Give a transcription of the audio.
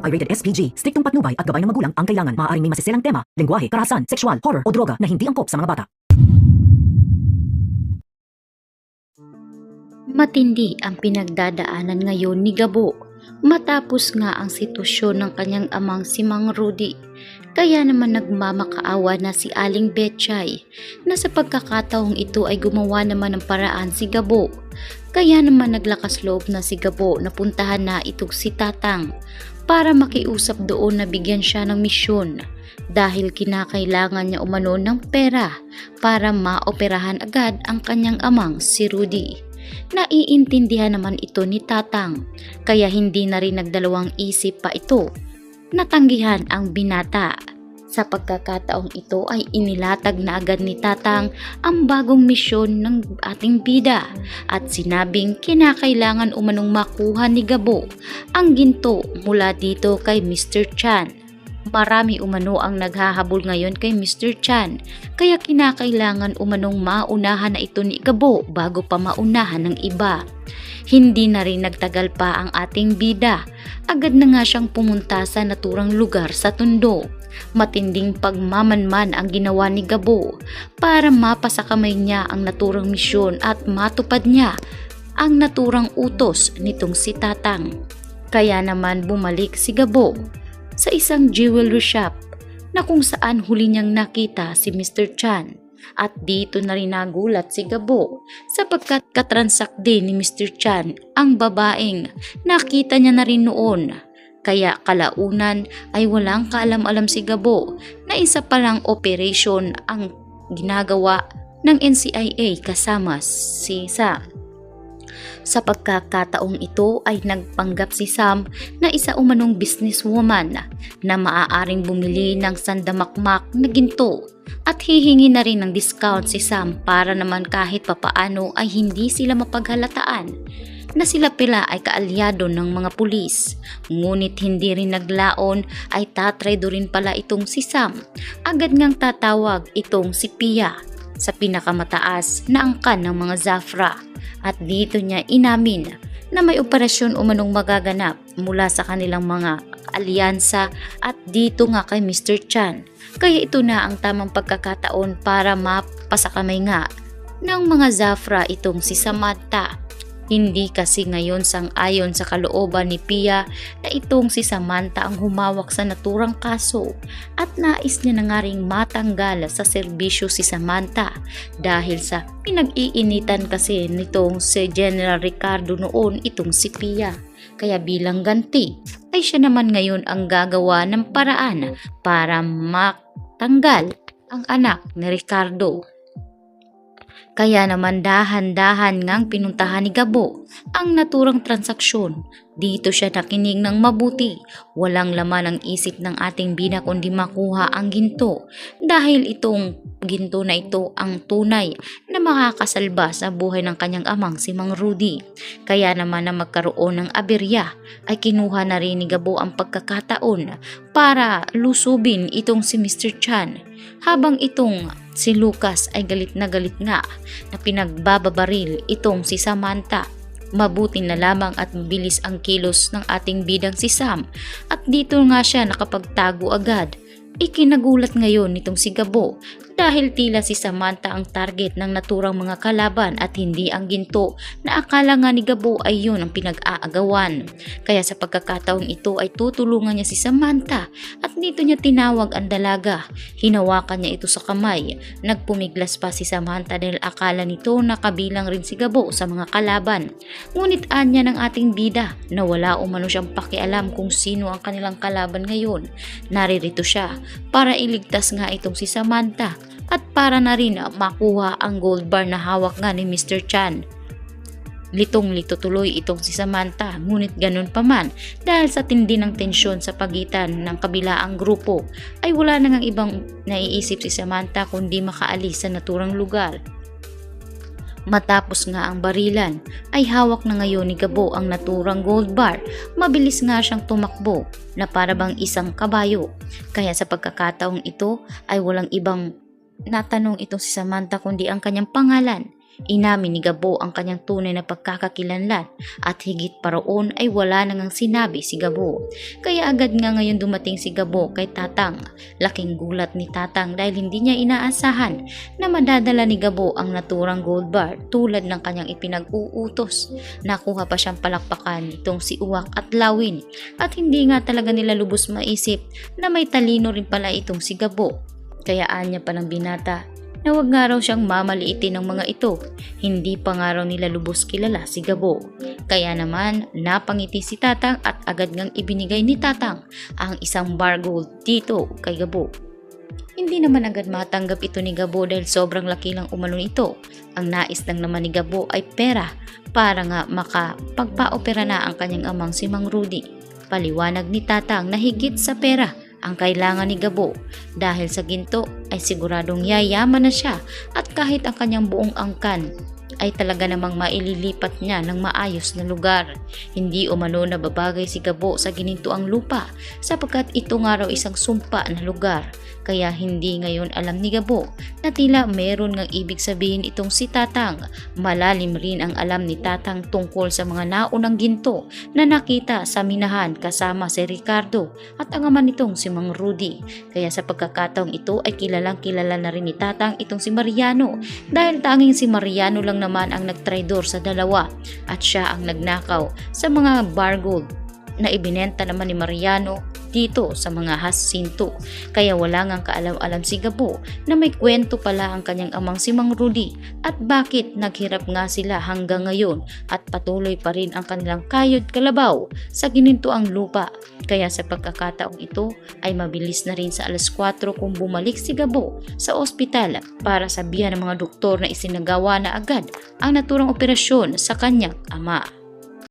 ay rated SPG. Striktong patnubay at gabay ng magulang ang kailangan. Maaaring may masiselang tema, lengguwahe, karahasan, sexual, horror o droga na hindi angkop sa mga bata. Matindi ang pinagdadaanan ngayon ni Gabo matapos nga ang sitwasyon ng kanyang amang si Mang Rudy. Kaya naman nagmamakaawa na si Aling Betchay na sa pagkakataong ito ay gumawa naman ng paraan si Gabo. Kaya naman naglakas loob na si Gabo na puntahan na itong si Tatang para makiusap doon na bigyan siya ng misyon dahil kinakailangan niya umano ng pera para maoperahan agad ang kanyang amang si Rudy. Naiintindihan naman ito ni Tatang kaya hindi na rin nagdalawang isip pa ito. Natanggihan ang binata. Sa pagkakataong ito ay inilatag na agad ni Tatang ang bagong misyon ng ating bida at sinabing kinakailangan umanong makuha ni Gabo ang ginto mula dito kay Mr. Chan. Marami umano ang naghahabol ngayon kay Mr. Chan kaya kinakailangan umanong maunahan na ito ni Gabo bago pa maunahan ng iba. Hindi na rin nagtagal pa ang ating bida. Agad na nga siyang pumunta sa naturang lugar sa Tondo. Matinding pagmamanman ang ginawa ni Gabo para mapasa kamay niya ang naturang misyon at matupad niya ang naturang utos nitong si Tatang. Kaya naman bumalik si Gabo sa isang jewelry shop na kung saan huli niyang nakita si Mr. Chan. At dito na rin nagulat si Gabo sapagkat katransak din ni Mr. Chan ang babaeng nakita niya na rin noon. Kaya kalaunan ay walang kaalam-alam si Gabo na isa palang operation ang ginagawa ng NCIA kasama si Sam. Sa pagkakataong ito ay nagpanggap si Sam na isa umanong businesswoman na maaaring bumili ng sandamakmak na ginto at hihingi na rin ng discount si Sam para naman kahit papaano ay hindi sila mapaghalataan na sila pila ay kaalyado ng mga pulis. Ngunit hindi rin naglaon ay tatraydo rin pala itong si Sam. Agad ngang tatawag itong si Pia sa pinakamataas na angkan ng mga Zafra. At dito niya inamin na may operasyon umanong magaganap mula sa kanilang mga alyansa at dito nga kay Mr. Chan. Kaya ito na ang tamang pagkakataon para mapasakamay nga ng mga Zafra itong si Samantha. Hindi kasi ngayon sang-ayon sa kalooban ni Pia na itong si Samantha ang humawak sa naturang kaso at nais niya na nga ring matanggal sa serbisyo si Samantha dahil sa pinag-iinitan kasi nitong si General Ricardo noon itong si Pia. Kaya bilang ganti ay siya naman ngayon ang gagawa ng paraan para matanggal ang anak ni Ricardo. Kaya naman dahan-dahan ngang pinuntahan ni Gabo ang naturang transaksyon. Dito siya nakinig ng mabuti. Walang laman ang isip ng ating bida kundi makuha ang ginto. Dahil itong ginto na ito ang tunay na makakasalba sa buhay ng kanyang amang si Mang Rudy. Kaya naman na magkaroon ng aberya ay kinuha na rin ni Gabo ang pagkakataon para lusubin itong si Mr. Chan. Habang itong si Lucas ay galit nga na pinagbababaril itong si Samantha. Mabuti na lamang at mabilis ang kilos ng ating bidang si Sam at dito nga siya nakapagtago agad. Ikinagulat ngayon nitong si Gabo dahil tila si Samantha ang target ng naturang mga kalaban at hindi ang ginto na akala nga ni Gabo ay yun ang pinag-aagawan. Kaya sa pagkakataong ito ay tutulungan niya si Samantha at dito niya tinawag ang dalaga. Hinawakan niya ito sa kamay. Nagpumiglas pa si Samantha dahil akala nito na kabilang rin si Gabo sa mga kalaban. Ngunit anya ng ating bida na wala umano siyang pakialam kung sino ang kanilang kalaban ngayon. Naririto siya para iligtas nga itong si Samantha at para na rin makuha ang gold bar na hawak nga ni Mr. Chan. Litong-lito tuloy itong si Samantha, ngunit ganun pa man dahil sa tindi ng tensyon sa pagitan ng kabilaang grupo ay wala na ngang ibang naiisip si Samantha kundi makaalis sa naturang lugar. Matapos nga ang barilan ay hawak na ngayon ni Gabo ang naturang gold bar. Mabilis nga siyang tumakbo na parabang isang kabayo. Kaya sa pagkakataong ito ay walang ibang natanong itong si Samantha kundi ang kanyang pangalan. Inamin ni Gabo ang kanyang tunay na pagkakakilanlan at higit pa roon ay wala nang sinabi si Gabo. Kaya agad nga ngayon dumating si Gabo kay Tatang. Laking gulat ni Tatang dahil hindi niya inaasahan na madadala ni Gabo ang naturang gold bar tulad ng kanyang ipinag-uutos. Nakuha pa siyang palakpakan nitong si Uwak at Lawin at hindi nga talaga nila lubos maisip na may talino rin pala itong si Gabo. Kaya anya pa ng binata na wag nga raw siyang mamaliitin ng mga ito. Hindi pa nga raw nila lubos kilala si Gabo. Kaya naman napangiti si Tatang at agad ngang ibinigay ni Tatang ang isang bar gold dito kay Gabo. Hindi naman agad matanggap ito ni Gabo dahil sobrang laki lang umano nito. Ang nais lang naman ni Gabo ay pera para nga makapagpa-opera na ang kanyang amang si Mang Rudy. Paliwanag ni Tatang na higit sa pera ang kailangan ni Gabo dahil sa ginto ay siguradong yayaman na siya at kahit ang kanyang buong angkan ay talaga namang maililipat niya ng maayos na lugar. Hindi umano na babagay si Gabo sa ginintuang lupa sapagkat ito nga raw isang sumpa na lugar. Kaya hindi ngayon alam ni Gabo na tila meron ngang ibig sabihin itong si Tatang. Malalim rin ang alam ni Tatang tungkol sa mga naunang ginto na nakita sa minahan kasama si Ricardo at ang ama nitong si Mang Rudy. Kaya sa pagkakataong ito ay kilalang kilala na rin ni Tatang itong si Mariano dahil tanging si Mariano lang naman ang nagtraidor sa dalawa at siya ang nagnakaw sa mga bar gold na ibinenta naman ni Mariano dito sa mga Jacinto. Kaya wala ngang kaalam-alam si Gabo na may kwento pala ang kanyang amang si Mang Rudy at bakit naghirap nga sila hanggang ngayon at patuloy pa rin ang kanilang kayod kalabaw sa ginintuang lupa. Kaya sa pagkakataong ito ay mabilis na rin sa 4:00 kung bumalik si Gabo sa ospital para sabihan ng mga doktor na isinagawa na agad ang naturang operasyon sa kanyang ama.